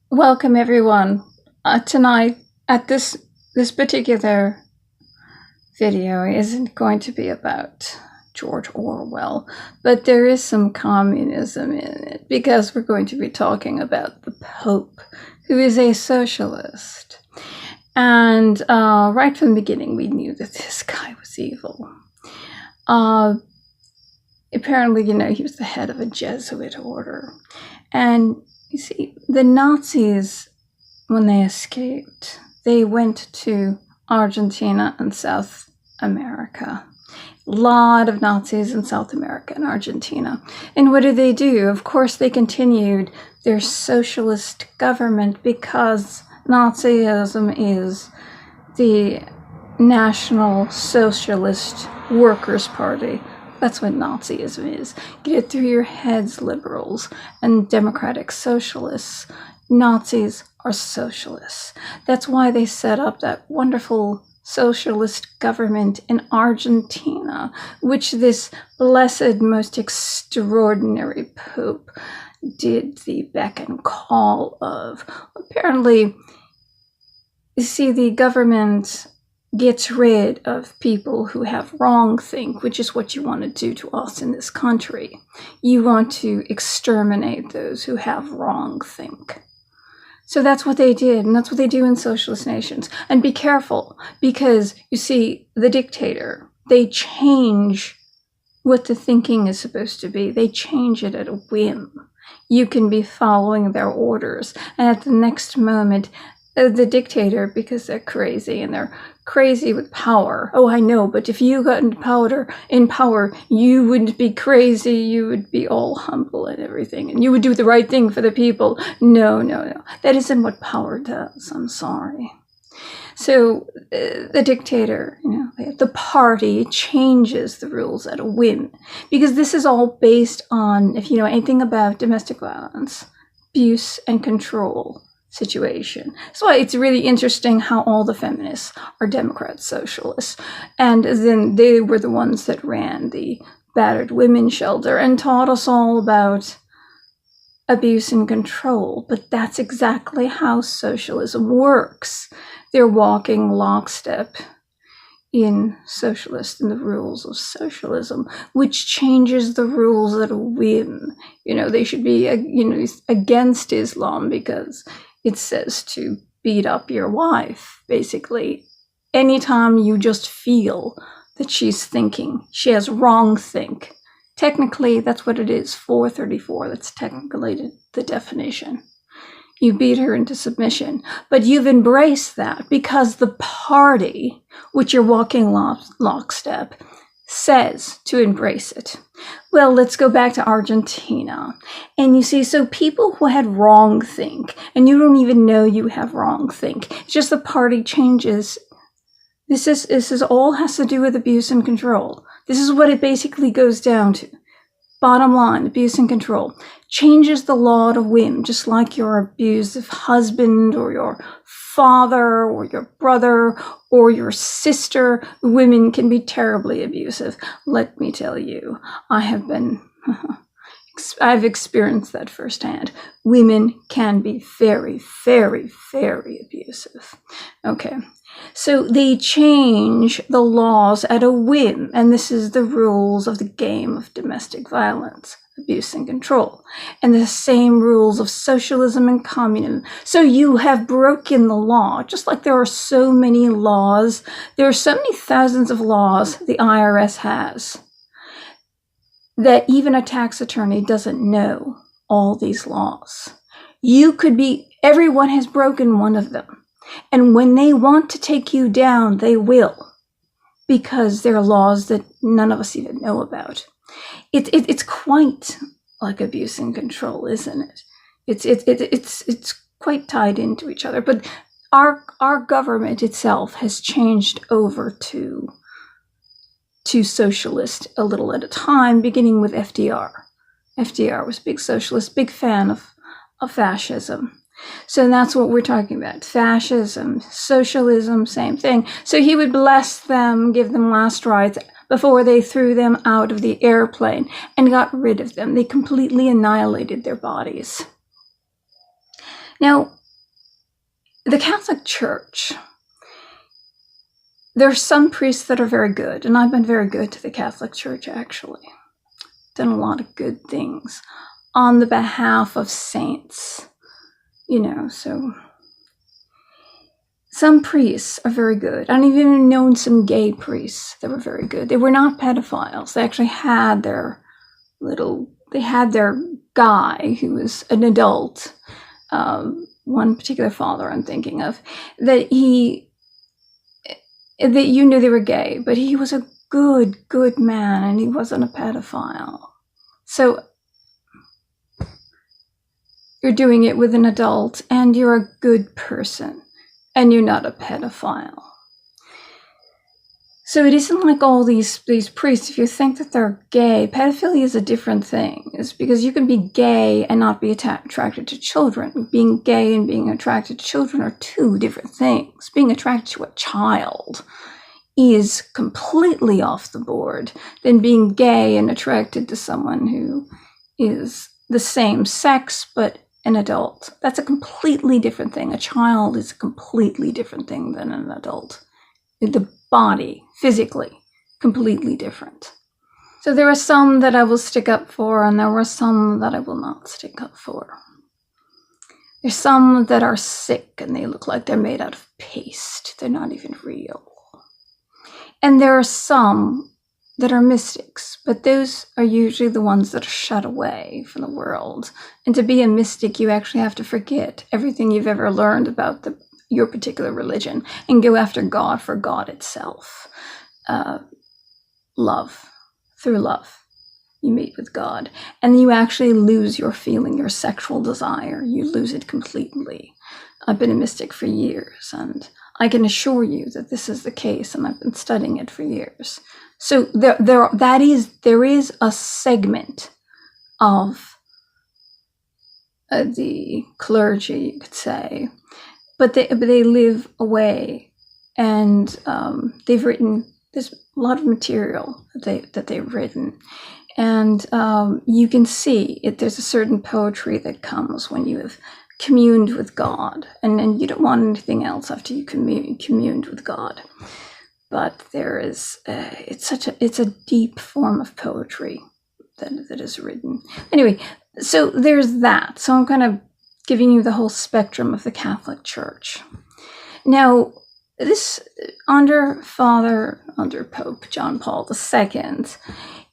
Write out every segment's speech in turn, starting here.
Welcome everyone. Tonight, at this particular video isn't going to be about George Orwell, but there is some communism in it because we're going to be talking about the Pope, who is a socialist. And right from the beginning, we knew that this guy was evil. Apparently, he was the head of a Jesuit order. And you see, the Nazis, when they escaped, they went to Argentina and South America. A lot of Nazis in South America and Argentina. And what did they do? Of course, they continued their socialist government because Nazism is the National Socialist Workers' Party. That's what Nazism is. Get it through your heads, liberals and democratic socialists. Nazis are socialists. That's why they set up that wonderful socialist government in Argentina, which this blessed, most extraordinary Pope did the beck and call of. Apparently, you see, the government gets rid of people who have wrongthink, which is what you want to do to us in this country. You want to exterminate those who have wrongthink. So that's what they did, and that's what they do in socialist nations. And be careful, because you see, the dictator, they change what the thinking is supposed to be. They change it at a whim. You can be following their orders, and at the next moment, the dictator, because they're crazy and they're crazy with power. Oh, I know, but if you got in power, you wouldn't be crazy. You would be all humble and everything, and you would do the right thing for the people. No. That isn't what power does. I'm sorry. So the dictator, the party changes the rules at a whim, because this is all based on, if you know anything about domestic violence, abuse and control situation. That's why it's really interesting how all the feminists are Democrat socialists. And then they were the ones that ran the battered women's shelter and taught us all about abuse and control. But that's exactly how socialism works. They're walking lockstep in the rules of socialism, which changes the rules at a whim. They should be, against Islam because it says to beat up your wife, basically. Anytime you just feel that she's thinking, she has wrong think. Technically, that's what it is, 434. That's technically the definition. You beat her into submission. But you've embraced that because the party, which you're walking lockstep, says to embrace it. Well, let's go back to Argentina. And you see, so people who had wrongthink, and you don't even know you have wrongthink, it's just the party changes. This is all has to do with abuse and control. This is what it basically goes down to. Bottom line, abuse and control. Changes the law at a whim, just like your abusive husband or your father or your brother or your sister. Women can be terribly abusive. Let me tell you, I've experienced that firsthand. Women can be very, very, very abusive. Okay. So they change the laws at a whim, and this is the rules of the game of domestic violence, abuse and control, and the same rules of socialism and communism. So you have broken the law, just like there are so many laws. There are so many thousands of laws the IRS has that even a tax attorney doesn't know all these laws. Everyone has broken one of them. And when they want to take you down, they will, because there are laws that none of us even know about. It's quite like abuse and control, isn't it? It's quite tied into each other. But our government itself has changed over to socialist a little at a time, beginning with FDR. FDR was a big socialist, big fan of fascism. So that's what we're talking about. Fascism, socialism, same thing. So he would bless them, give them last rites before they threw them out of the airplane and got rid of them. They completely annihilated their bodies. Now, the Catholic Church, there are some priests that are very good, and I've been very good to the Catholic Church, actually. Done a lot of good things on the behalf of saints, so some priests are very good. I've even known some gay priests that were very good. They were not pedophiles. They actually had their guy who was an adult, one particular father I'm thinking of, that you knew they were gay, but he was a good man, and he wasn't a pedophile. So you're doing it with an adult, and you're a good person, and you're not a pedophile. So it isn't like all these priests, if you think that they're gay, pedophilia is a different thing. It's because you can be gay and not be attracted to children. Being gay and being attracted to children are two different things. Being attracted to a child is completely off the board than being gay and attracted to someone who is the same sex but an adult. That's a completely different thing. A child is a completely different thing than an adult. The body, physically, completely different. So there are some that I will stick up for, and there are some that I will not stick up for. There's some that are sick and they look like they're made out of paste. They're not even real. And there are some that are mystics, but those are usually the ones that are shut away from the world. And to be a mystic, you actually have to forget everything you've ever learned about your particular religion and go after God for God itself. Love. Through love, you meet with God. And you actually lose your feeling, your sexual desire. You lose it completely. I've been a mystic for years, and I can assure you that this is the case, and I've been studying it for years. So there is a segment of the clergy, you could say, but they live away, and they've written. There's a lot of material that they've written, and you can see it. There's a certain poetry that comes when you have communed with God, and you don't want anything else after you communed with God. But there is it's a deep form of poetry that is written. Anyway, so there's that. So I'm kind of giving you the whole spectrum of the Catholic Church. Now, this under Pope John Paul II,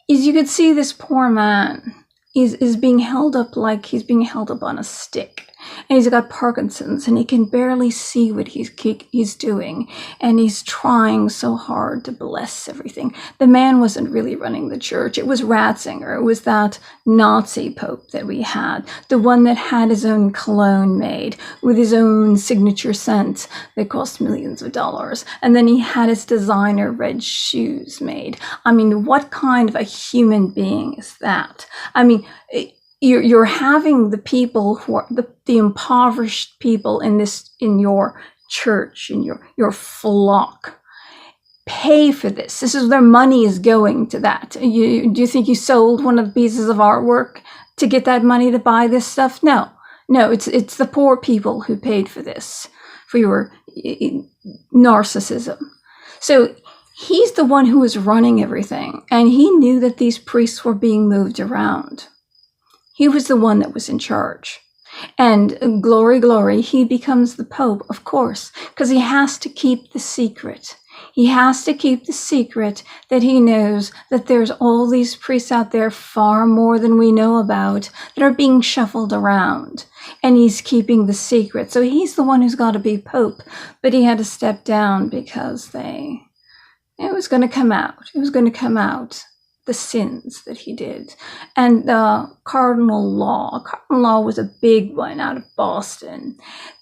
is you could see this poor man is being held up like he's being held up on a stick. And he's got Parkinson's, and he can barely see what he's doing. And he's trying so hard to bless everything. The man wasn't really running the church. It was Ratzinger. It was that Nazi pope that we had. The one that had his own cologne made with his own signature scent that cost millions of dollars. And then he had his designer red shoes made. I mean, what kind of a human being is that? I mean, you're having the people who are the impoverished people in your church, in your flock, pay for this. This is their money is going to that. Do you think you sold one of the pieces of artwork to get that money to buy this stuff? No, it's the poor people who paid for this, for your narcissism. So he's the one who was running everything, and he knew that these priests were being moved around. He was the one that was in charge. And glory, he becomes the Pope, of course, because he has to keep the secret. He has to keep the secret that he knows that there's all these priests out there, far more than we know about, that are being shuffled around. And he's keeping the secret. So he's the one who's got to be Pope. But he had to step down because it was going to come out. It was going to come out. The sins that he did. And Cardinal Law was a big one out of Boston,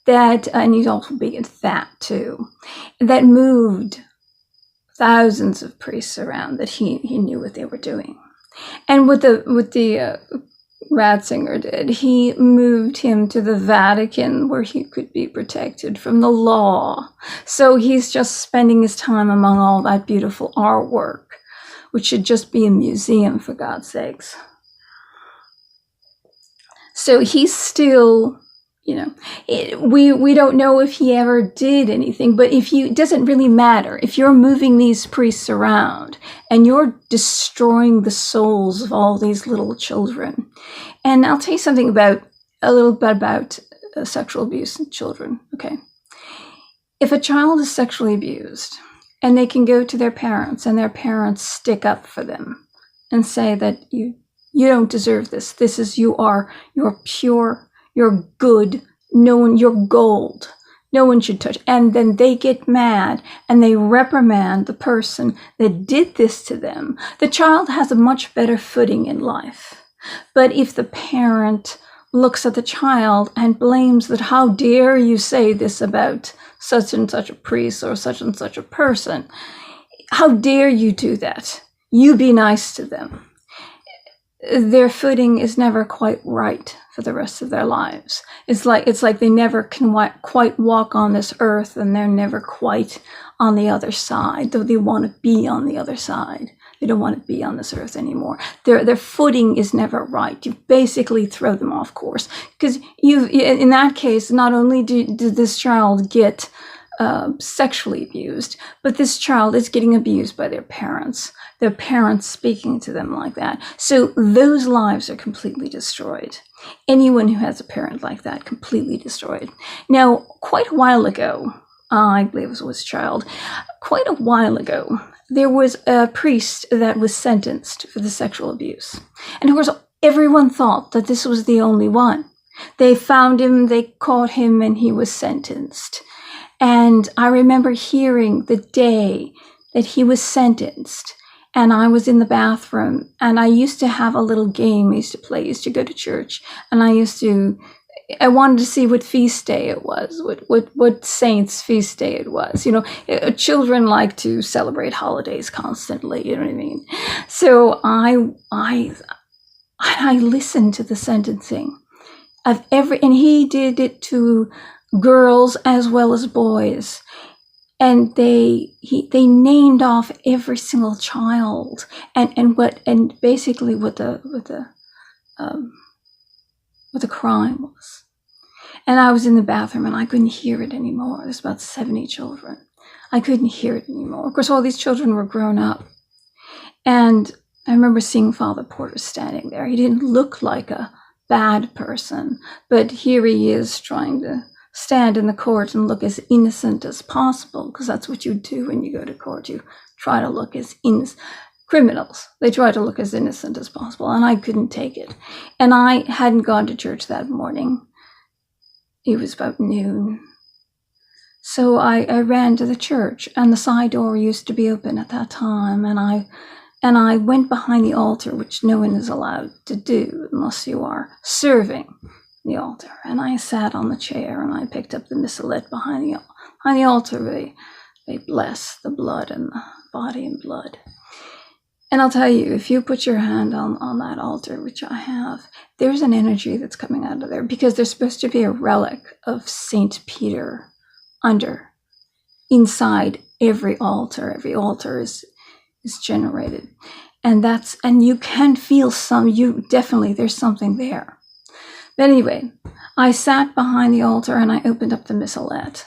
and he's also big in that too, that moved thousands of priests around, that he knew what they were doing. And what the Ratzinger did, he moved him to the Vatican, where he could be protected from the law. So he's just spending his time among all that beautiful artwork, which should just be a museum, for God's sakes. So he's still, we don't know if he ever did anything, but it doesn't really matter. If you're moving these priests around and you're destroying the souls of all these little children. And I'll tell you something about sexual abuse in children. Okay. If a child is sexually abused and they can go to their parents and their parents stick up for them and say that you don't deserve this. You're pure, you're good, you're gold. No one should touch. And then they get mad and they reprimand the person that did this to them. The child has a much better footing in life. But if the parent looks at the child and blames that, how dare you say this about such and such a priest or such and such a person? How dare you do that? You be nice to them. Their footing is never quite right for the rest of their lives. It's like they never can quite walk on this earth, and they're never quite on the other side, though they want to be on the other side. They don't want to be on this earth anymore. Their footing is never right. You basically throw them off course, because in that case, not only did this child get sexually abused, but this child is getting abused by their parents speaking to them like that. So those lives are completely destroyed. Anyone who has a parent like that, completely destroyed. Now, quite a while ago, I believe it was a child, quite a while ago, there was a priest that was sentenced for the sexual abuse. And of course, everyone thought that this was the only one. They found him, they caught him, and he was sentenced. And I remember hearing the day that he was sentenced, and I was in the bathroom, and I used to have a little game I used to play. I used to go to church, and I wanted to see what feast day it was, what saint's feast day it was. Children like to celebrate holidays constantly, you know what I mean? So I listened to the sentencing of and he did it to girls as well as boys, and they named off every single child and basically what the crime was. And I was in the bathroom and I couldn't hear it anymore. There's about 70 children. I couldn't hear it anymore. Of course, all these children were grown up, and I remember seeing Father Porter standing there. He didn't look like a bad person, but here he is trying to stand in the court and look as innocent as possible, because that's what you do when you go to court. You try to look as innocent. Criminals, they try to look as innocent as possible, and I couldn't take it. And I hadn't gone to church that morning. It was about noon. So I ran to the church, and the side door used to be open at that time, and I went behind the altar, which no one is allowed to do unless you are serving the altar. And I sat on the chair, and I picked up the missalette behind the altar. They bless the blood and the body and blood. And I'll tell you, if you put your hand on that altar, which I have, there's an energy that's coming out of there, because there's supposed to be a relic of Saint Peter inside every altar. Every altar is generated. And you can feel there's something there. But anyway, I sat behind the altar and I opened up the missalette,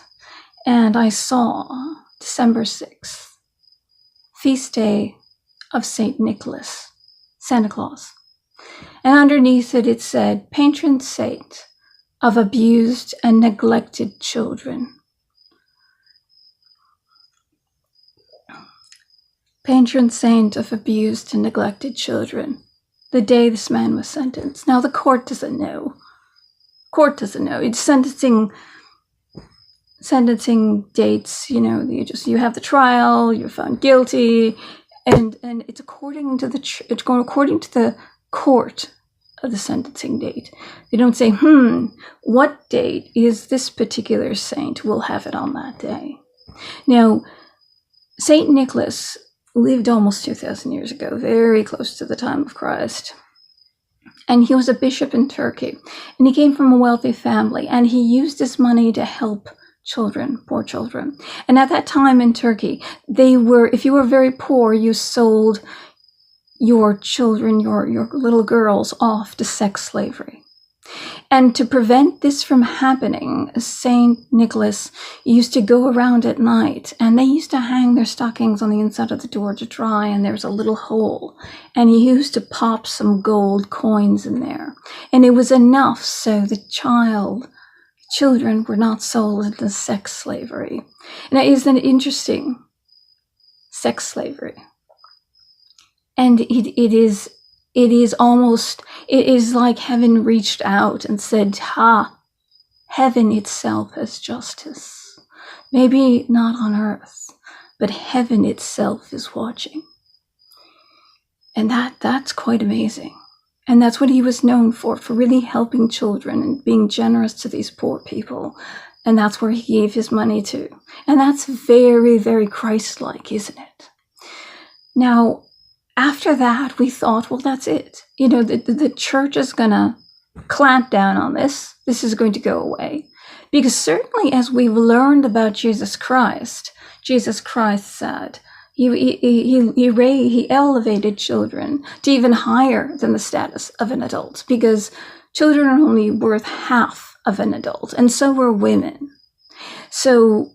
and I saw December 6th, feast day of St. Nicholas, Santa Claus. And underneath it said, patron saint of abused and neglected children. Patron saint of abused and neglected children, the day this man was sentenced. Now, the court doesn't know. It's sentencing dates, you have the trial, you're found guilty, and it's according to the court of the sentencing date. They don't say, what date is this particular saint? We'll have it on that day. Now, Saint Nicholas lived almost 2,000 years ago, very close to the time of Christ. And he was a bishop in Turkey. And he came from a wealthy family. And he used his money to help children, poor children. And at that time in Turkey, if you were very poor, you sold your children, your little girls off to sex slavery. And to prevent this from happening, St. Nicholas used to go around at night, and they used to hang their stockings on the inside of the door to dry, and there was a little hole, and he used to pop some gold coins in there. And it was enough so the children were not sold into sex slavery. Now, isn't it interesting? Sex slavery. And it is like heaven reached out and said, heaven itself has justice. Maybe not on earth, but heaven itself is watching. And that's quite amazing. And that's what he was known for really helping children and being generous to these poor people. And that's where he gave his money to. And that's very, very Christ-like, isn't it? Now, after that, we thought, well, that's it. The church is going to clamp down on this. This is going to go away. Because certainly as we've learned about Jesus Christ said, he elevated children to even higher than the status of an adult, because children are only worth half of an adult, and so are women. So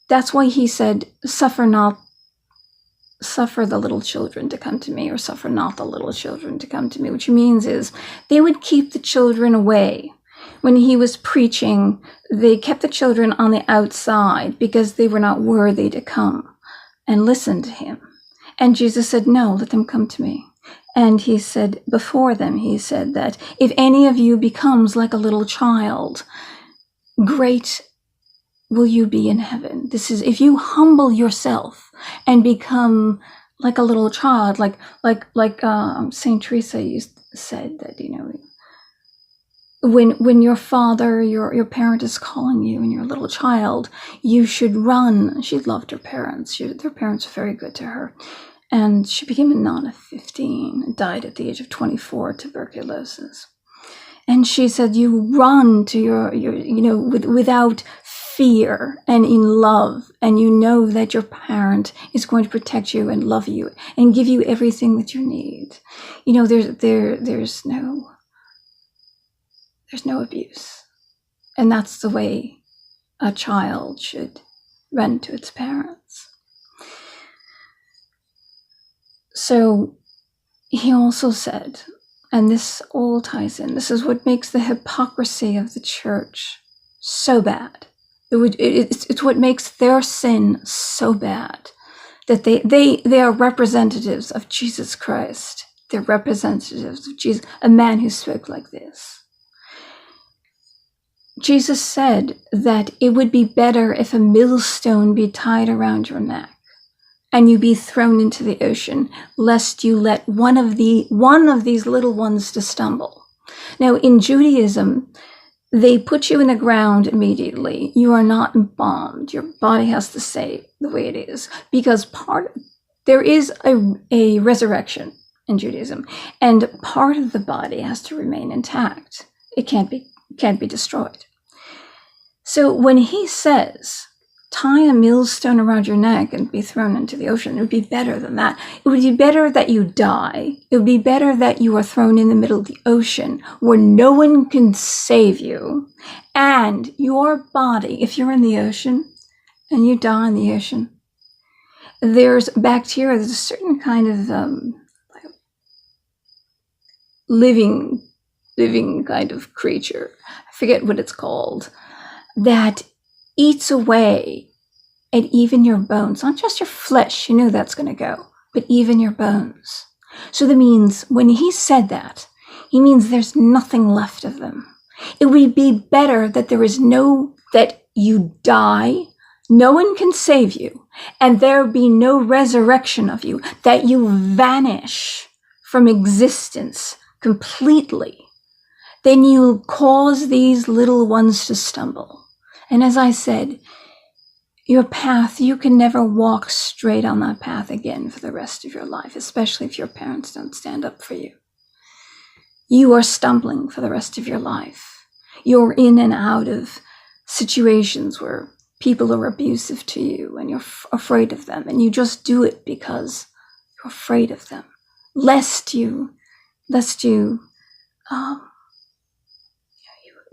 that's why he said, suffer the little children to come to me, or suffer not the little children to come to me, which means is they would keep the children away. When he was preaching, they kept the children on the outside because they were not worthy to come and listen to him. And Jesus said, no, let them come to me. And he said, before them, he said that if any of you becomes like a little child, great will you be in heaven. This is, if you humble yourself and become like a little child, like Saint Teresa said that, when your father, your parent is calling you and you're a little child, you should run. She loved her parents. Their parents were very good to her. And she became a nun at 15 and died at the age of 24 of tuberculosis. And she said, you run to your without fear and in love, and you know that your parent is going to protect you and love you and give you everything that you need. There's no abuse. And that's the way a child should run to its parents. So he also said, and this all ties in, this is what makes the hypocrisy of the church so bad. It's what makes their sin so bad, that they are representatives of Jesus Christ. They're representatives of Jesus, a man who spoke like this. Jesus said that it would be better if a millstone be tied around your neck and you be thrown into the ocean, lest you let one of these little ones to stumble. Now, in Judaism, they put you in the ground immediately. You are not embalmed. Your body has to stay the way it is, because there is a resurrection in Judaism, and part of the body has to remain intact. It can't be destroyed. So when he says, tie a millstone around your neck and be thrown into the ocean, it would be better than that. It would be better that you die. It would be better that you are thrown in the middle of the ocean where no one can save you. And your body, if you're in the ocean and you die in the ocean, there's bacteria, there's a certain kind of living kind of creature, I forget what it's called, that eats away at even your bones, not just your flesh, that's going to go, but even your bones. So that means when he said that, he means there's nothing left of them. It would be better that that you die, no one can save you, and there be no resurrection of you, that you vanish from existence completely, then you cause these little ones to stumble. And as I said, your path, you can never walk straight on that path again for the rest of your life, especially if your parents don't stand up for you. You are stumbling for the rest of your life. You're in and out of situations where people are abusive to you and you're afraid of them, and you just do it because you're afraid of them, lest you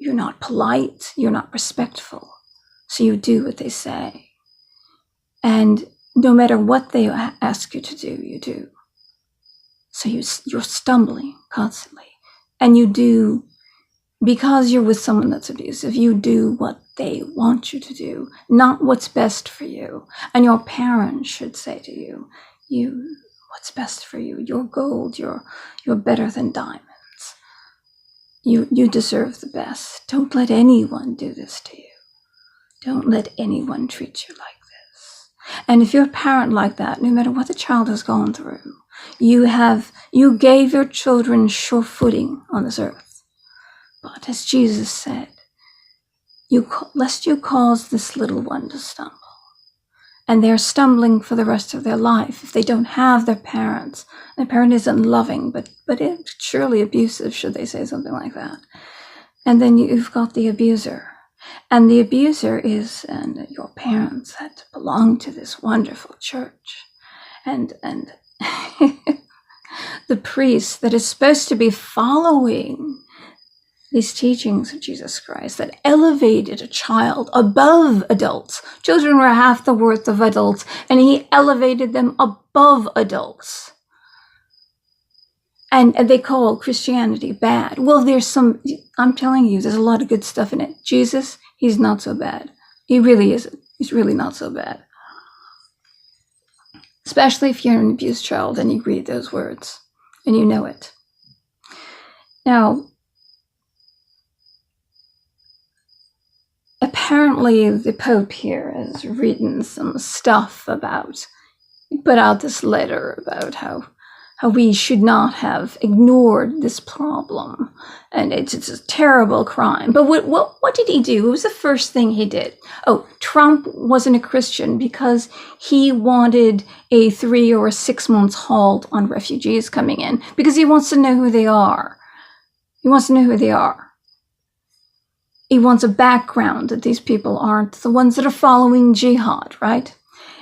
you're not polite, you're not respectful. So you do what they say. And no matter what they ask you to do, you do. So you're stumbling constantly. And you do, because you're with someone that's abusive, you do what they want you to do, not what's best for you. And your parents should say to you, what's best for you? You're gold, you're better than diamonds. You deserve the best. Don't let anyone do this to you. Don't let anyone treat you like this. And if you're a parent like that, no matter what the child has gone through, you gave your children sure footing on this earth. But as Jesus said, lest you cause this little one to stumble. And they're stumbling for the rest of their life if they don't have their parents. Their parent isn't loving, but it's surely abusive, should they say something like that. And then you've got the abuser. And the abuser is and your parents that belong to this wonderful church. And the priest that is supposed to be following these teachings of Jesus Christ that elevated a child above adults. Children were half the worth of adults, and he elevated them above adults. And they call Christianity bad. Well, I'm telling you, there's a lot of good stuff in it. Jesus, he's not so bad. He really isn't. He's really not so bad. Especially if you're an abused child and you read those words and you know it. Now, apparently the Pope here has written some stuff about, he put out this letter about how we should not have ignored this problem. And it's a terrible crime. But what did he do? What was the first thing he did? Oh, Trump wasn't a Christian because he wanted a 3 or 6 months halt on refugees coming in because he wants to know who they are. He wants to know who they are. He wants a background that these people aren't the ones that are following jihad, right?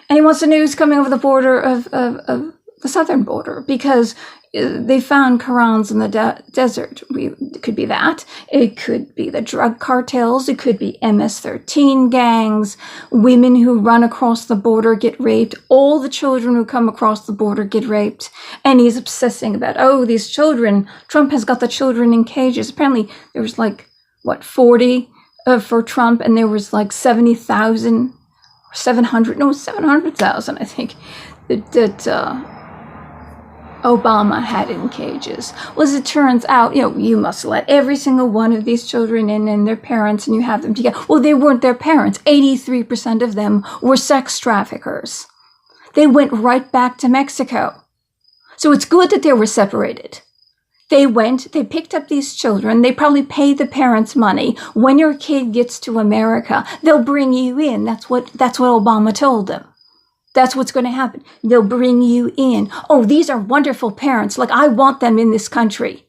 And he wants to know who's coming over the border of the southern border because they found Qurans in the desert. It could be that. It could be the drug cartels. It could be MS-13 gangs. Women who run across the border get raped. All the children who come across the border get raped. And he's obsessing about, these children. Trump has got the children in cages. Apparently there was 40 for Trump, and there was 70,000, 700,000, I think, that Obama had in cages. Well, as it turns out, you must let every single one of these children in and their parents, and you have them together. Well, they weren't their parents. 83% of them were sex traffickers. They went right back to Mexico. So it's good that they were separated. They picked up these children. They probably paid the parents money. When your kid gets to America, they'll bring you in. That's what Obama told them. That's what's going to happen. They'll bring you in. Oh, these are wonderful parents. I want them in this country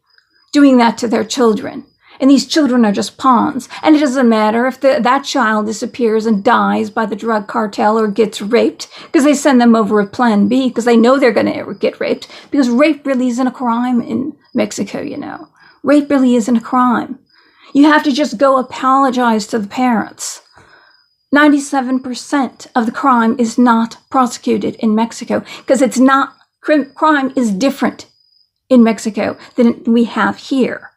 doing that to their children. And these children are just pawns. And it doesn't matter if that child disappears and dies by the drug cartel or gets raped, because they send them over with Plan B, because they know they're going to get raped, because rape really isn't a crime in Mexico, Rape really isn't a crime. You have to just go apologize to the parents. 97% of the crime is not prosecuted in Mexico, because it's not, crime is different in Mexico than we have here.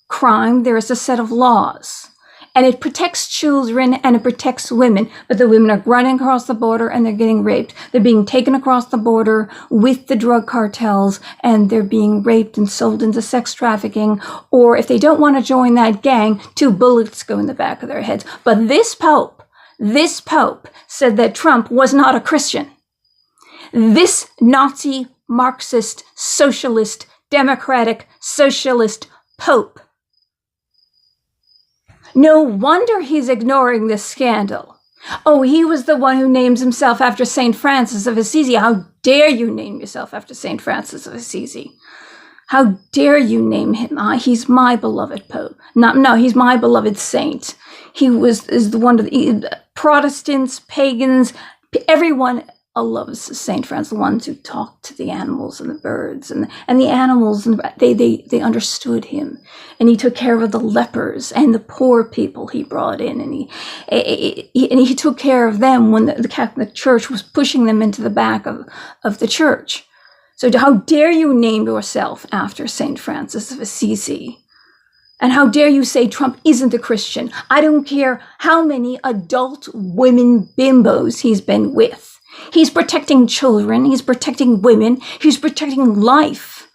Crime, there is a set of laws, and it protects children and it protects women, but the women are running across the border and they're getting raped. They're being taken across the border with the drug cartels, and they're being raped and sold into sex trafficking, or if they don't want to join that gang, 2 bullets go in the back of their heads. But this Pope said that Trump was not a Christian. This Nazi, Marxist, socialist, democratic, socialist Pope. No wonder he's ignoring this scandal. Oh, he was the one who names himself after St. Francis of Assisi. How dare you name yourself after St. Francis of Assisi? How dare you name him? He's my beloved Pope. No, he's my beloved saint. He is the one of the Protestants, pagans, everyone loves Saint Francis, the ones who talked to the animals and the birds, and the animals, and they understood him, and he took care of the lepers and the poor people he brought in, and he took care of them when the Catholic Church was pushing them into the back of the church. So how dare you name yourself after Saint Francis of Assisi? And how dare you say Trump isn't a Christian? I don't care how many adult women bimbos he's been with. He's protecting children. He's protecting women. He's protecting life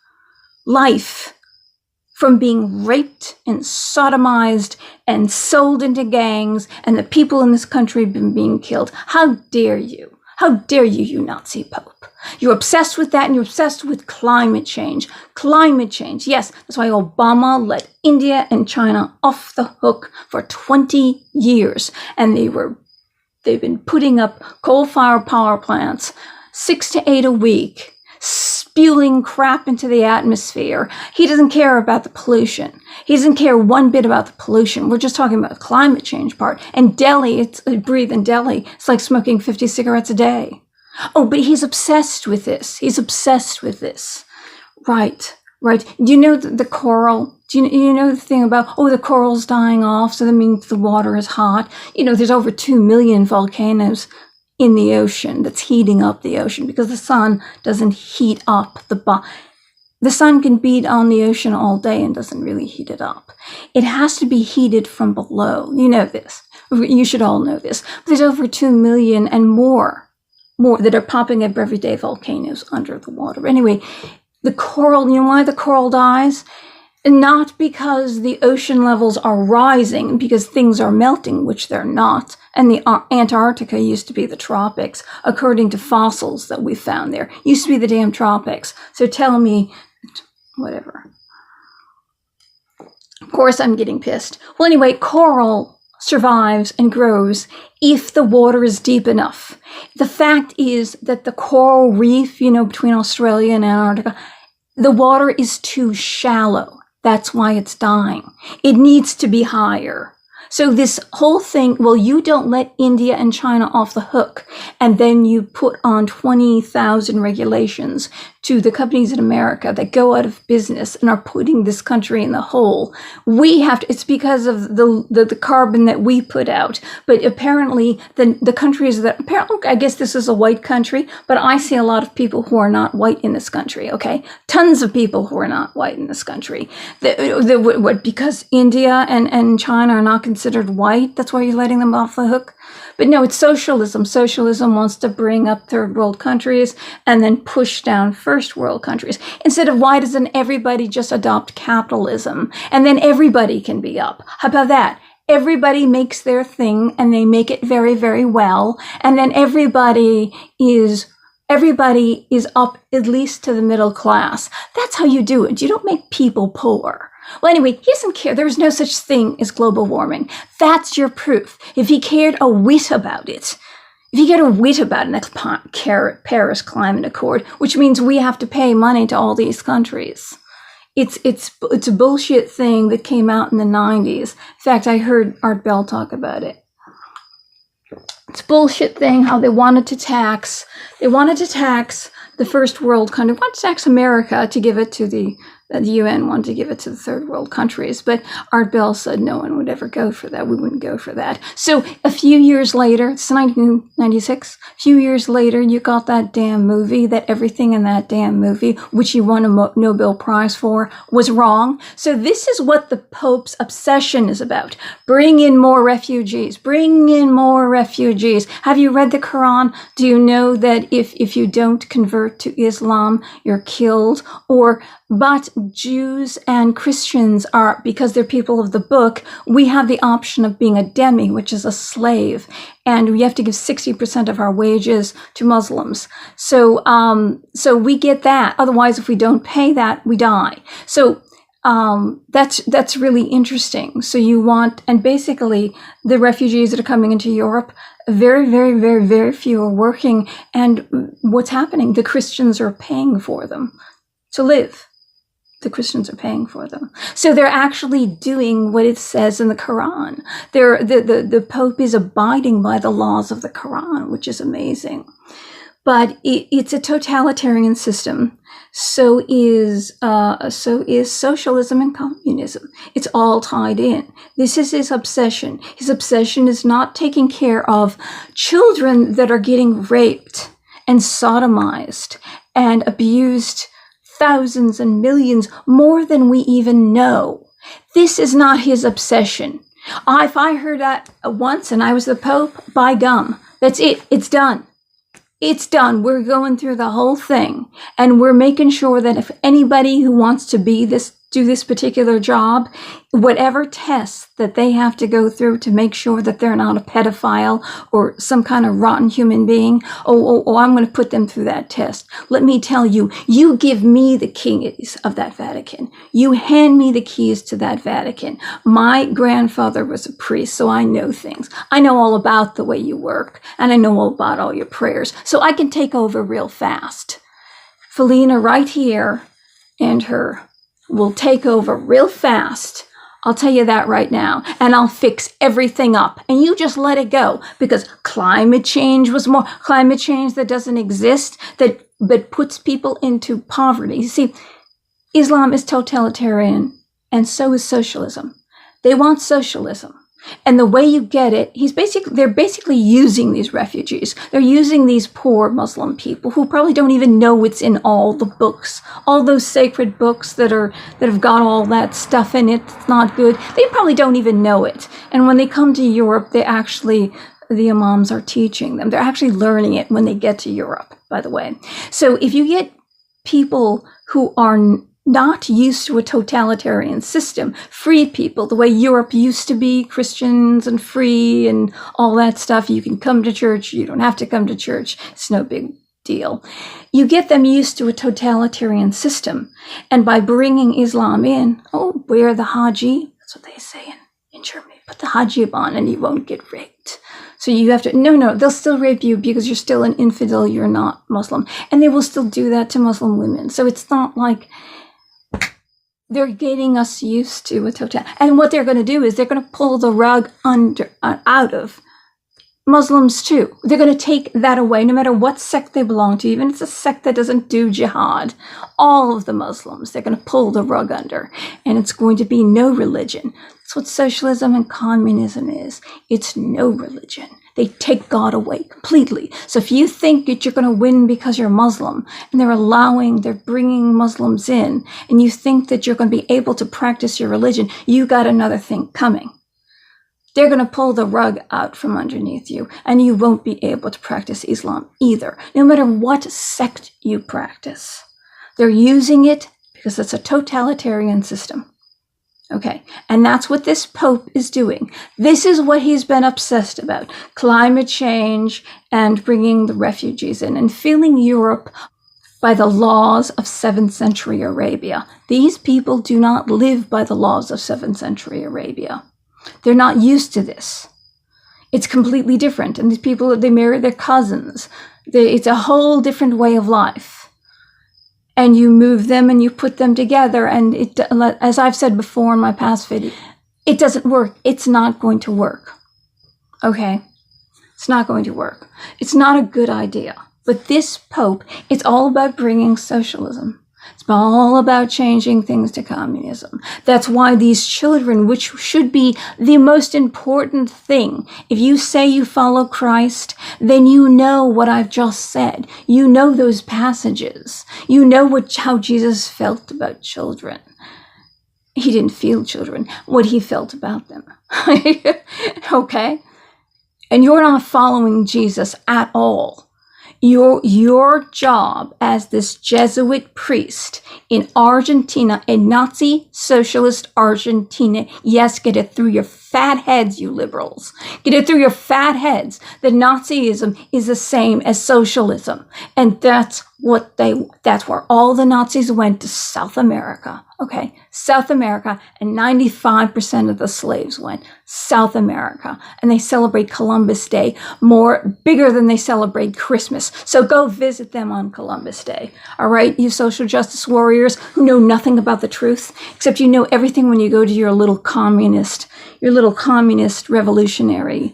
from being raped and sodomized and sold into gangs, and the people in this country have been being killed. How dare you? How dare you, you Nazi Pope? You're obsessed with that, and you're obsessed with climate change. Climate change, yes, that's why Obama let India and China off the hook for 20 years. And they've been putting up coal-fired power plants, 6 to 8 a week, spewing crap into the atmosphere. He doesn't care about the pollution. He doesn't care one bit about the pollution. We're just talking about the climate change part. And Delhi, breathe in Delhi, it's like smoking 50 cigarettes a day. Oh, but he's obsessed with this. He's obsessed with this. Right. Do you know the coral? Do you know the thing about, the coral's dying off, so that means the water is hot? There's over 2 million volcanoes in the ocean that's heating up the ocean because the sun doesn't heat up the sun can beat on the ocean all day and doesn't really heat it up. It has to be heated from below. You know this. You should all know this. There's over 2 million and more that are popping up every day, volcanoes under the water. Anyway, the coral, you know why the coral dies? Not because the ocean levels are rising, because things are melting, which they're not. And the Antarctica used to be the tropics, according to fossils that we found there. Used to be the damn tropics. So tell me, whatever. Of course, I'm getting pissed. Well, anyway, coral survives and grows if the water is deep enough. The fact is that the coral reef, between Australia and Antarctica, the water is too shallow. That's why it's dying. It needs to be higher. So this whole thing, you don't let India and China off the hook, and then you put on 20,000 regulations to the companies in America that go out of business and are putting this country in the hole. We have to, it's because of the carbon that we put out. But apparently the countries that, apparently, I guess this is a white country, but I see a lot of people who are not white in this country, okay? Tons of people who are not white in this country. Because India and China are not considered white, that's why you're letting them off the hook? But no, it's socialism. Socialism wants to bring up third world countries and then push down first world countries. Instead of, why doesn't everybody just adopt capitalism? And then everybody can be up. How about that? Everybody makes their thing and they make it very, very well. And then everybody is up at least to the middle class. That's how you do it. You don't make people poor. Well, anyway, he doesn't care. There is no such thing as global warming. That's your proof. If he cared a whit about it, the Paris Climate Accord, which means we have to pay money to all these countries. It's a bullshit thing that came out in the 90s. In fact, I heard Art Bell talk about it. It's a bullshit thing how they wanted to tax the first world country, wanted to tax America to give it to the UN wanted to give it to the third world countries, but Art Bell said no one would ever go for that. We wouldn't go for that. So a few years later, it's 1996, a few years later, you got that damn movie, that everything in that damn movie, which he won a Nobel Prize for, was wrong. So this is what the Pope's obsession is about. Bring in more refugees. Bring in more refugees. Have you read the Quran? Do you know that if you don't convert to Islam, you're killed? But Jews and Christians are, because they're people of the book, we have the option of being a dhimmi, which is a slave, and we have to give 60% of our wages to Muslims. So we get that. Otherwise, if we don't pay that, we die. So that's really interesting. So you want, and basically the refugees that are coming into Europe, very, very, very, very few are working. And what's happening? The Christians are paying for them to live. The Christians are paying for them. So they're actually doing what it says in the Quran. The Pope is abiding by the laws of the Quran, which is amazing. But it's a totalitarian system. So is socialism and communism. It's all tied in. This is his obsession. His obsession is not taking care of children that are getting raped and sodomized and abused, thousands and millions, more than we even know. This is not his obsession. If I heard that once and I was the Pope, by gum, that's it. It's done. It's done. We're going through the whole thing, and we're making sure that if anybody who wants to do this particular job, whatever tests that they have to go through to make sure that they're not a pedophile or some kind of rotten human being, I'm going to put them through that test. Let me tell you, you give me the keys of that Vatican. You hand me the keys to that Vatican. My grandfather was a priest, so I know things. I know all about the way you work, and I know all about all your prayers, so I can take over real fast. Felina right here and her will take over real fast. I'll tell you that right now. And I'll fix everything up. And you just let it go. Because climate change that doesn't exist, that puts people into poverty. You see, Islam is totalitarian, and so is socialism. They want socialism. And the way you get it, they're basically using these refugees. They're using these poor Muslim people who probably don't even know what's in all the books, all those sacred books that have got all that stuff in it that's not good. They probably don't even know it. And when they come to Europe, the imams are teaching them. They're actually learning it when they get to Europe, by the way. So if you get people who are not used to a totalitarian system, free people, the way Europe used to be, Christians and free and all that stuff. You can come to church, you don't have to come to church. It's no big deal. You get them used to a totalitarian system. And by bringing Islam in, wear the haji. That's what they say in Germany. Put the hijab on and you won't get raped. So you have to, no, they'll still rape you because you're still an infidel, you're not Muslim. And they will still do that to Muslim women. So it's not like they're getting us used to a total. And what they're going to do is they're going to pull the rug out of Muslims too. They're going to take that away, no matter what sect they belong to, even if it's a sect that doesn't do jihad. All of the Muslims, they're going to pull the rug under, and it's going to be no religion. That's what socialism and communism is. It's no religion. They take God away completely. So if you think that you're going to win because you're Muslim, and they're bringing Muslims in, and you think that you're going to be able to practice your religion, you got another thing coming. They're going to pull the rug out from underneath you, and you won't be able to practice Islam either, no matter what sect you practice. They're using it because it's a totalitarian system. Okay, and that's what this Pope is doing. This is what he's been obsessed about. Climate change and bringing the refugees in and filling Europe by the laws of 7th century Arabia. These people do not live by the laws of 7th century Arabia. They're not used to this. It's completely different. And these people, they marry their cousins. It's a whole different way of life. And you move them and you put them together. And as I've said before in my past video, it doesn't work. It's not going to work. Okay? It's not going to work. It's not a good idea. But this Pope, it's all about bringing socialism. It's all about changing things to communism. That's why these children, which should be the most important thing, if you say you follow Christ, then you know what I've just said. You know those passages. You know how Jesus felt about children. He didn't feel children, what he felt about them. Okay? And you're not following Jesus at all. Your job as this Jesuit priest in Argentina, in Nazi socialist Argentina, yes, get it through your fat heads, you liberals. Get it through your fat heads that Nazism is the same as socialism. And that's where all the Nazis went, to South America. Okay, South America, and 95% of the slaves went South America. And they celebrate Columbus Day bigger than they celebrate Christmas. So go visit them on Columbus Day. All right, you social justice warriors who know nothing about the truth, except you know everything when you go to your little communist revolutionary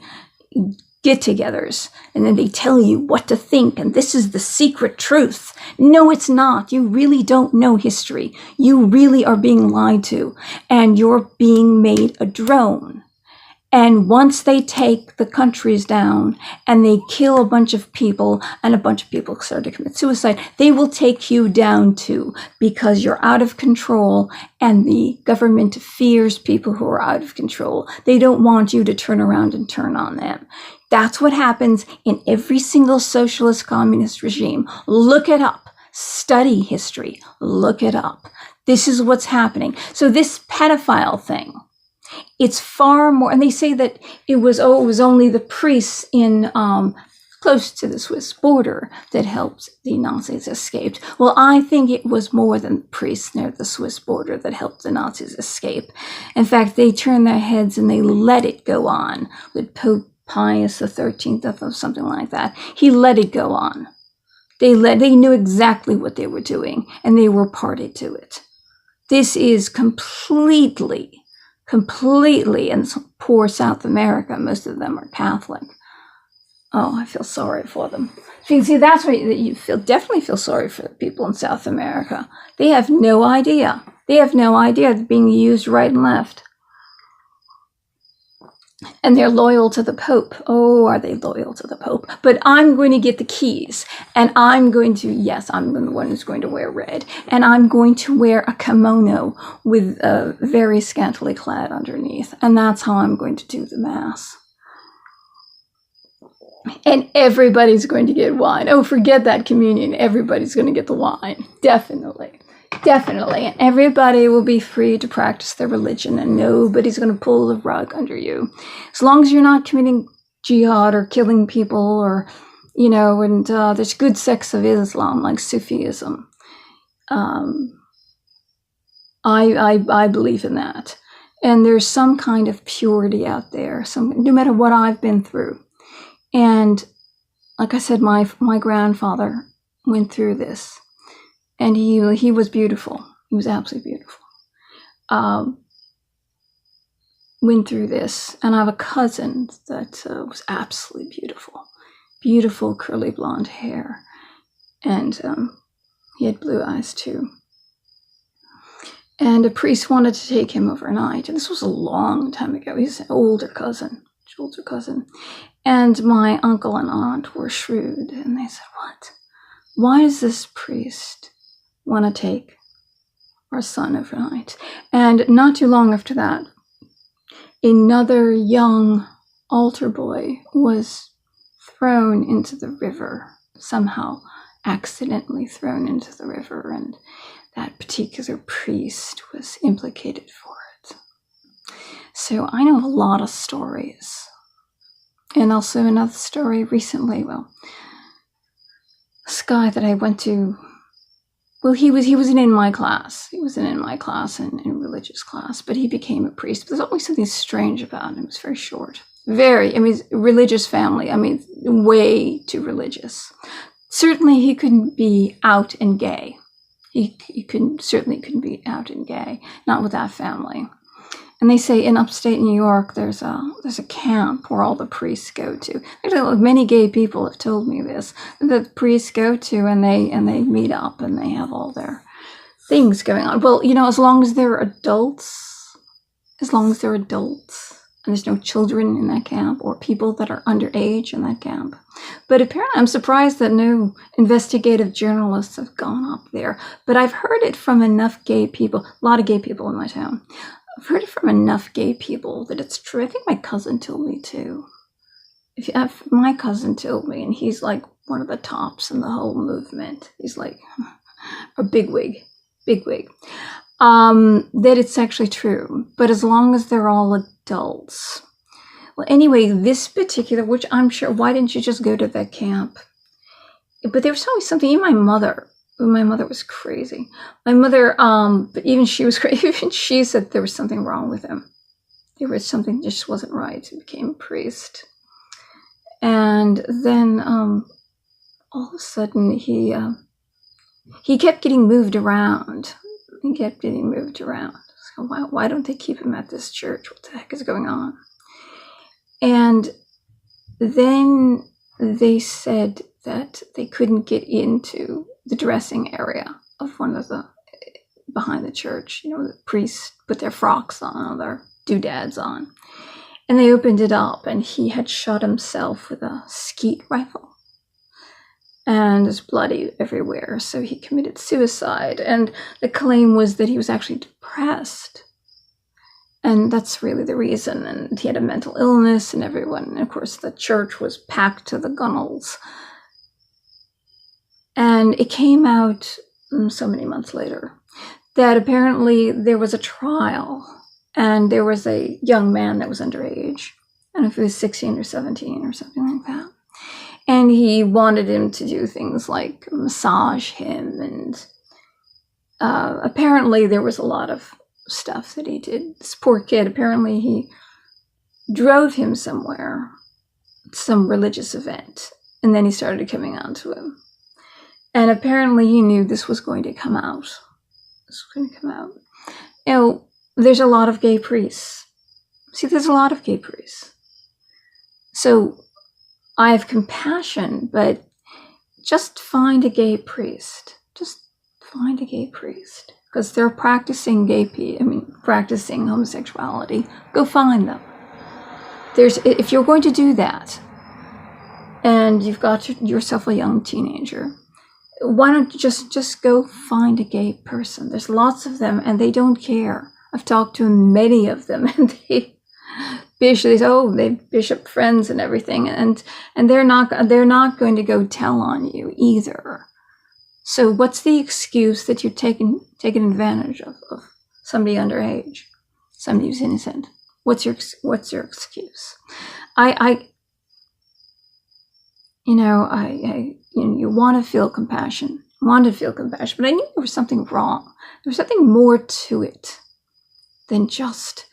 get-togethers, and then they tell you what to think, and this is the secret truth. No, it's not. You really don't know history. You really are being lied to, and you're being made a drone. And once they take the countries down and they kill a bunch of people and a bunch of people start to commit suicide, they will take you down too, because you're out of control and the government fears people who are out of control. They don't want you to turn around and turn on them. That's what happens in every single socialist communist regime. Look it up. Study history. Look it up. This is what's happening. So this pedophile thing, it's far more, and they say that it was only the priests in close to the Swiss border that helped the Nazis escape. Well, I think it was more than priests near the Swiss border that helped the Nazis escape. In fact, they turned their heads and they let it go on with Pope Pius XIII or something like that. He let it go on. They knew exactly what they were doing, and they were party to it. This is completely, and poor South America, most of them are Catholic. Oh, I feel sorry for them. So you can see, that's why you definitely feel sorry for the people in South America. They have no idea. They have no idea they're being used right and left. And they're loyal to the Pope. Oh, are they loyal to the Pope? But I'm going to get the keys. And I'm the one who's going to wear red. And I'm going to wear a kimono with very scantily clad underneath. And that's how I'm going to do the Mass. And everybody's going to get wine. Oh, forget that communion. Everybody's going to get the wine. Definitely. And everybody will be free to practice their religion, and nobody's going to pull the rug under you. As long as you're not committing jihad or killing people, or, and there's good sects of Islam like Sufism. I believe in that. And there's some kind of purity out there, no matter what I've been through. And like I said, my grandfather went through this. And he was beautiful. He was absolutely beautiful. Went through this. And I have a cousin that was absolutely beautiful. Beautiful curly blonde hair. And he had blue eyes too. And a priest wanted to take him overnight. And this was a long time ago. He's an older cousin. And my uncle and aunt were shrewd. And they said, what? Why does this priest want to take our son overnight? And not too long after that, another young altar boy was thrown into the river, somehow accidentally thrown into the river, and that particular priest was implicated for it. So I know a lot of stories. And also another story recently, this guy that I went to, he wasn't in my class. He wasn't in my class, in religious class, but he became a priest. But there's always something strange about him. It was very short. Religious family. Way too religious. Certainly he couldn't be out and gay. He certainly couldn't be out and gay. Not with that family. And they say in upstate New York, there's a camp where all the priests go to. Actually, many gay people have told me this, that the priests go to, and they meet up and they have all their things going on. Well, as long as they're adults, and there's no children in that camp or people that are underage in that camp. But apparently, I'm surprised that no investigative journalists have gone up there. But I've heard it from enough gay people, a lot of gay people in my town. I've heard it from enough gay people that it's true. I think my cousin told me too. My cousin told me, and he's like one of the tops in the whole movement. He's like a bigwig. That it's actually true. But as long as they're all adults. Well, anyway, this particular, which I'm sure, why didn't you just go to that camp? But there was always something in my mother. My mother was crazy. My mother, but even she was crazy. Even she said there was something wrong with him. There was something just wasn't right. He became a priest. And then all of a sudden he kept getting moved around. So why don't they keep him at this church? What the heck is going on? And then they said that they couldn't get into the dressing area of one of the, behind the church. The priests put their frocks on, or their doodads on. And they opened it up, and he had shot himself with a skeet rifle. And it's bloody everywhere, so he committed suicide. And the claim was that he was actually depressed. And that's really the reason. And he had a mental illness, and everyone, and of course, the church was packed to the gunnels. And it came out so many months later that apparently there was a trial, and there was a young man that was underage. I don't know if he was 16 or 17 or something like that. And he wanted him to do things like massage him. And apparently there was a lot of stuff that he did. This poor kid, apparently he drove him somewhere, some religious event. And then he started coming on to him. And apparently he knew this was going to come out. This was going to come out. There's a lot of gay priests. See, there's a lot of gay priests. So I have compassion, but just find a gay priest. Just find a gay priest. Because they're practicing practicing homosexuality. Go find them. If you're going to do that, and you've got yourself a young teenager, why don't you just go find a gay person? There's lots of them, and they don't care. I've talked to many of them, and they bishop friends and everything, and they're not going to go tell on you either. So what's the excuse that you're taking advantage of somebody underage, somebody who's innocent? What's your excuse? You want to feel compassion, but I knew there was something wrong. There was something more to it than just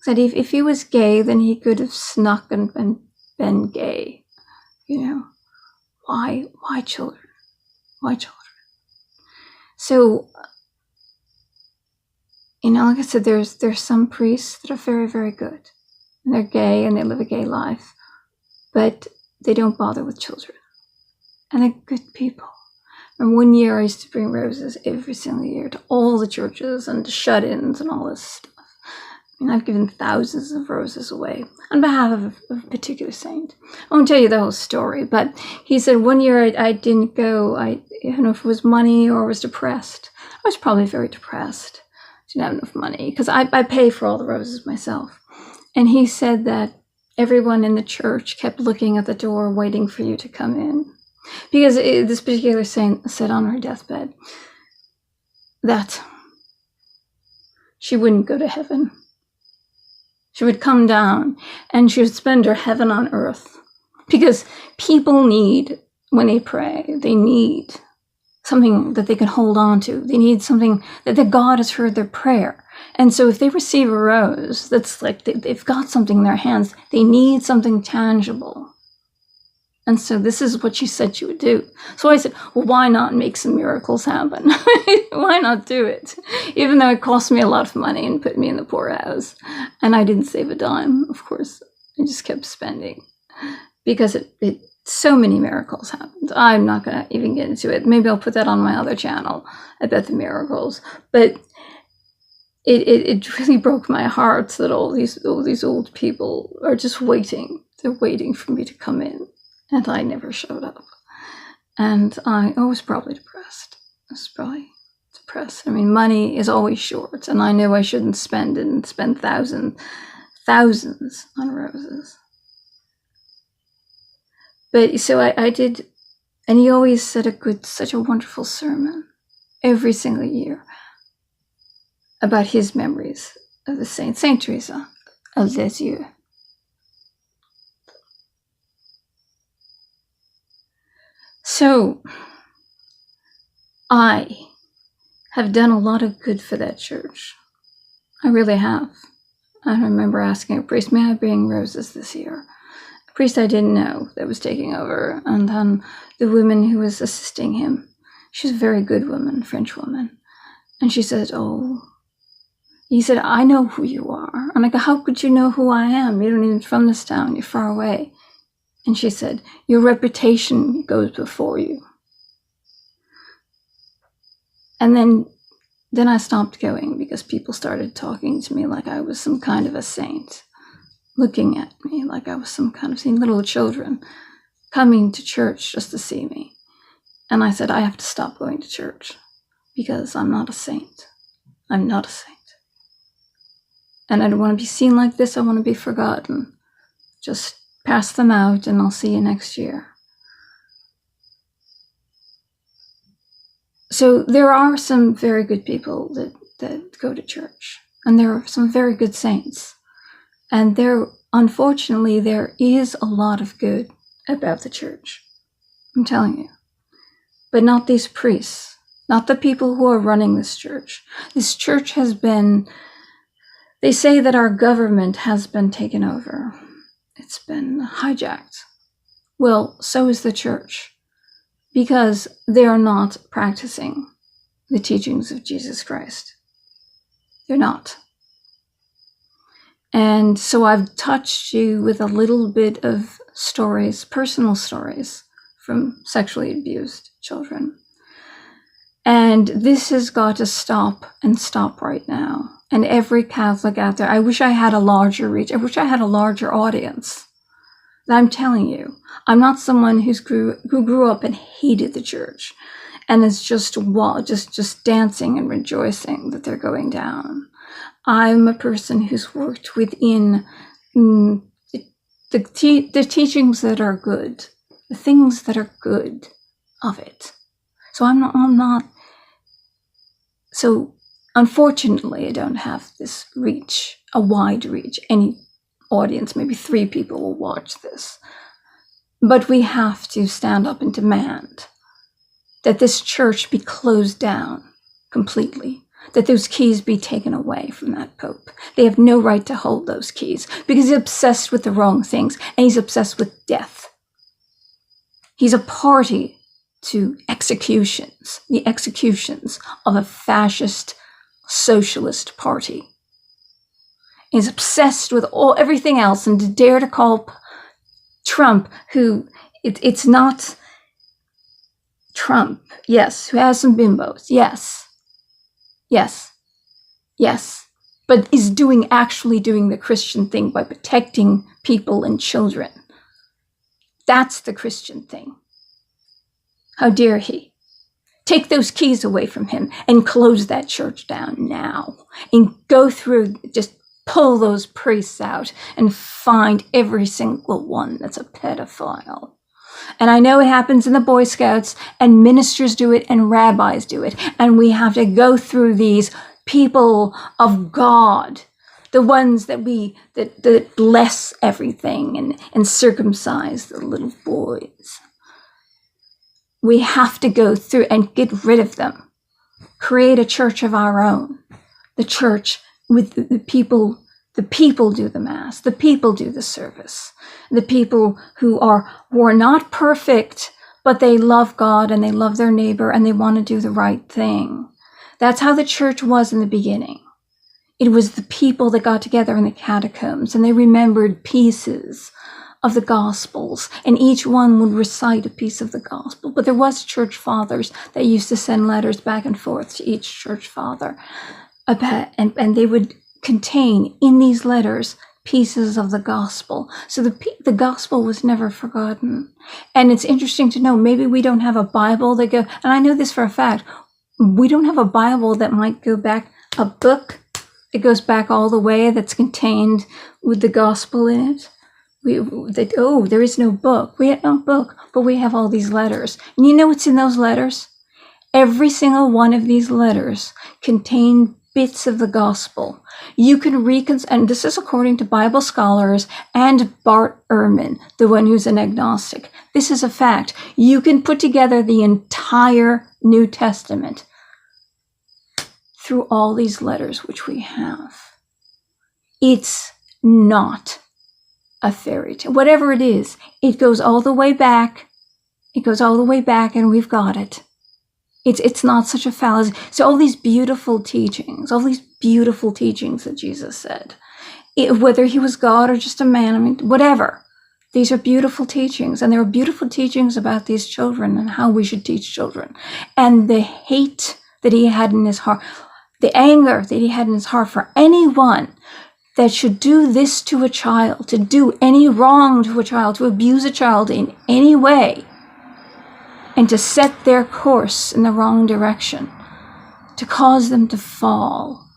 that. If he was gay, then he could have snuck and been gay. Why children? Why children? So, like I said, there's some priests that are very, very good, and they're gay and they live a gay life, but they don't bother with children, and they're good people. And one year I used to bring roses every single year to all the churches and to shut-ins and all this stuff. I've given thousands of roses away on behalf of a particular saint. I won't tell you the whole story, but he said one year I didn't go. I don't know if it was money or was depressed. I was probably very depressed. Didn't have enough money because I pay for all the roses myself. And he said that everyone in the church kept looking at the door waiting for you to come in. Because this particular saint said on her deathbed that she wouldn't go to heaven. She would come down and she would spend her heaven on earth. Because people need, when they pray, they need something that they can hold on to. They need something that God has heard their prayer. And so if they receive a rose, that's like they've got something in their hands. They need something tangible. And so this is what she said she would do. So I said, well, why not make some miracles happen? Why not do it? Even though it cost me a lot of money and put me in the poorhouse. And I didn't save a dime, of course. I just kept spending. Because so many miracles happened. I'm not going to even get into it. Maybe I'll put that on my other channel about the miracles. But it really broke my heart that all these old people are just waiting. They're waiting for me to come in. And I never showed up. And I was probably depressed. Money is always short. And I knew I shouldn't spend thousands on roses. But so I did. And he always said such a wonderful sermon every single year about his memories of the Saint Teresa of Lisieux. So, I have done a lot of good for that church. I really have. I remember asking a priest, may I bring roses this year? A priest I didn't know that was taking over. And then the woman who was assisting him, she's a very good woman, French woman. And she said, he said, I know who you are. And I go, how could you know who I am? You're not even from this town. You're far away. And she said, your reputation goes before you. And then I stopped going because people started talking to me like I was some kind of a saint, looking at me like I was some kind of saint, little children coming to church just to see me. And I said, I have to stop going to church because I'm not a saint. I'm not a saint. And I don't want to be seen like this. I want to be forgotten. Just pass them out and I'll see you next year. So there are some very good people that go to church. And there are some very good saints. And unfortunately, there is a lot of good about the church. I'm telling you. But not these priests. Not the people who are running this church. This church has been, they say that our government has been taken over. It's been hijacked. Well, so is the church. Because they are not practicing the teachings of Jesus Christ. They're not. And so I've touched you with a little bit of stories, personal stories from sexually abused children. And this has got to stop and stop right now. And every Catholic out there, I wish I had a larger reach. I wish I had a larger audience. I'm telling you, I'm not someone who grew up and hated the church and is just dancing and rejoicing that they're going down. I'm a person who's worked within the teachings that are good, the things that are good of it. So I'm not. So unfortunately, I don't have this reach, a wide reach. Any audience, maybe 3 people will watch this. But we have to stand up and demand that this church be closed down completely, that those keys be taken away from that Pope. They have no right to hold those keys because he's obsessed with the wrong things and he's obsessed with death. He's a party to executions, the executions of a fascist socialist party. Is obsessed with everything else, and to dare to call Trump, who it's not Trump, yes, who has some bimbos, yes, but is actually doing the Christian thing by protecting people and children. That's the Christian thing. How dare he? Take those keys away from him and close that church down now, and go through, just pull those priests out and find every single one that's a pedophile. And I know it happens in the Boy Scouts, and ministers do it, and rabbis do it. And we have to go through these people of God, the ones that bless everything and circumcise the little boys. We have to go through and get rid of them. Create a church of our own. The church with the people do the Mass, the people do the service, the people who are not perfect, but they love God and they love their neighbor and they want to do the right thing. That's how the church was in the beginning. It was the people that got together in the catacombs and they remembered pieces of the Gospels, and each one would recite a piece of the Gospel. But there was church fathers that used to send letters back and forth to each church father, and they would contain in these letters pieces of the gospel. So the gospel was never forgotten. And it's interesting to know, maybe we don't have a Bible that and I know this for a fact, we don't have a Bible that might go back, a book that goes back all the way that's contained with the gospel in it. There is no book. We have no book, but we have all these letters. And you know what's in those letters? Every single one of these letters contain bits of the gospel. You can and this is according to Bible scholars and Bart Ehrman, the one who's an agnostic. This is a fact. You can put together the entire New Testament through all these letters which we have. It's not a fairy tale. Whatever it is, it goes all the way back. It goes all the way back, and we've got it. It's not such a fallacy. So all these beautiful teachings that Jesus said, whether he was God or just a man, whatever, These are beautiful teachings, and there are beautiful teachings about these children and how we should teach children. And the hate that he had in his heart, the anger that he had in his heart for anyone that should do this to a child, to do any wrong to a child, to abuse a child in any way, and to set their course in the wrong direction, to cause them to fall.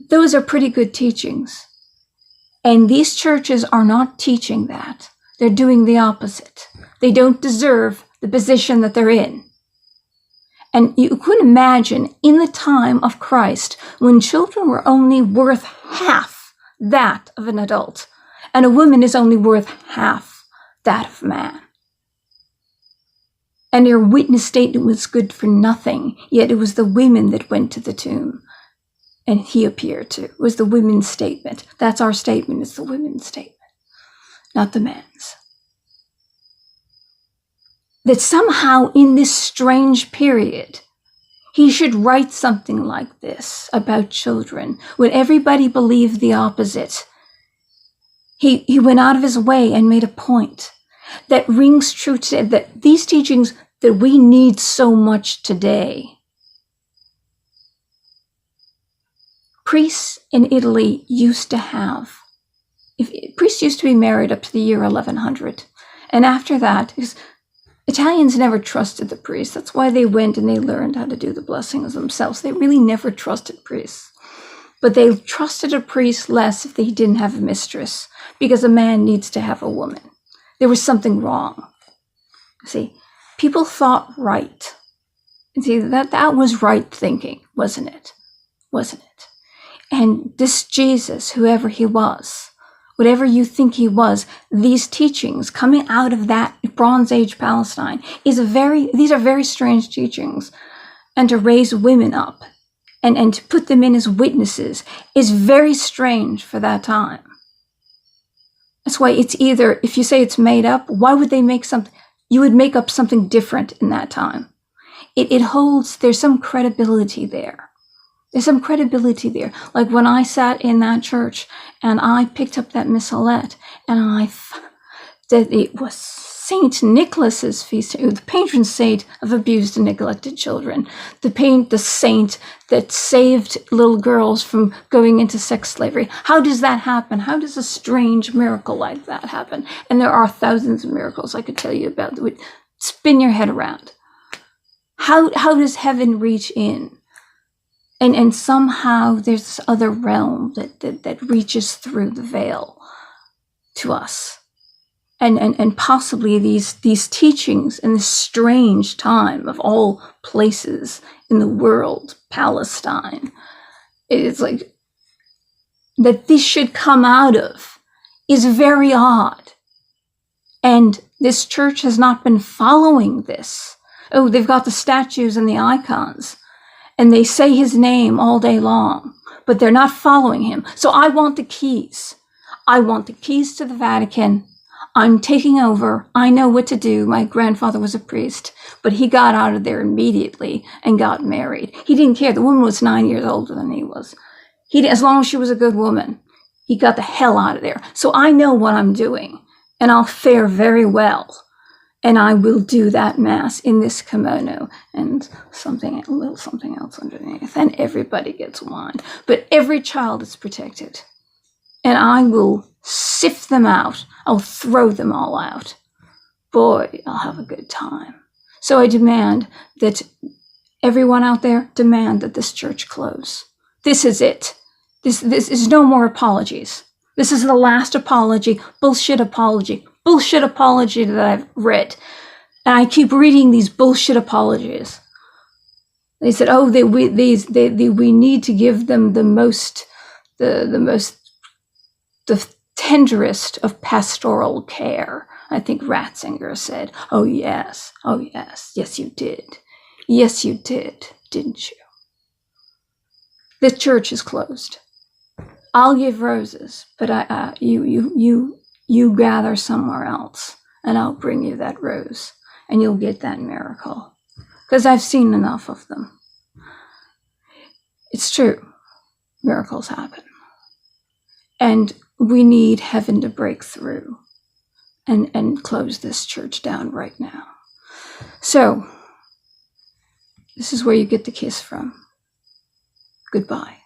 Those are pretty good teachings. And these churches are not teaching that. They're doing the opposite. They don't deserve the position that they're in. And you could imagine in the time of Christ, when children were only worth half that of an adult, and a woman is only worth half that of a man. And their witness statement was good for nothing, yet it was the women that went to the tomb. And he appeared to. It was the women's statement. That's our statement. It's the women's statement, not the men's. That somehow in this strange period, he should write something like this about children when everybody believed the opposite. He went out of his way and made a point that rings true today, that these teachings that we need so much today. Priests in Italy used to have, priests used to be married up to the year 1100. And after that, because Italians never trusted the priests. That's why they went and they learned how to do the blessings themselves. They really never trusted priests. But they trusted a priest less if they didn't have a mistress, because a man needs to have a woman. There was something wrong. See, people thought right. And see, that was right thinking, wasn't it? Wasn't it? And this Jesus, whoever he was, whatever you think he was, these teachings coming out of that Bronze Age Palestine these are very strange teachings. And to raise women up and to put them in as witnesses is very strange for that time. That's why it's either, if you say it's made up, why would they make something? You would make up something different in that time. It holds, there's some credibility there. There's some credibility there. Like when I sat in that church and I picked up that missalette and that it was Saint Nicholas's feast, the patron saint of abused and neglected children, the saint that saved little girls from going into sex slavery. How does that happen? How does a strange miracle like that happen? And there are thousands of miracles I could tell you about that would spin your head around. How does heaven reach in? And somehow there's this other realm that reaches through the veil to us. And possibly these teachings in this strange time of all places in the world, Palestine, it's like that this should come out of is very odd. And this church has not been following this. Oh, they've got the statues and the icons. And they say his name all day long, but they're not following him. So I want the keys. I want the keys to the Vatican. I'm taking over. I know what to do. My grandfather was a priest, but he got out of there immediately and got married. He didn't care. The woman was 9 years older than he was. As long as she was a good woman, he got the hell out of there. So I know what I'm doing, and I'll fare very well. And I will do that mass in this kimono and a little something else underneath. And everybody gets wine. But every child is protected. And I will sift them out. I'll throw them all out. Boy, I'll have a good time. So I demand that everyone out there demand that this church close. This is it. This is no more apologies. This is the last apology. Bullshit apology that I've read. And I keep reading these bullshit apologies. They said, we need to give them the tenderest of pastoral care. I think Ratzinger said, oh yes, yes you did. Yes you did, didn't you? The church is closed. I'll give roses, but you gather somewhere else, and I'll bring you that rose, and you'll get that miracle. Because I've seen enough of them. It's true. Miracles happen. And we need heaven to break through and close this church down right now. So, this is where you get the kiss from. Goodbye.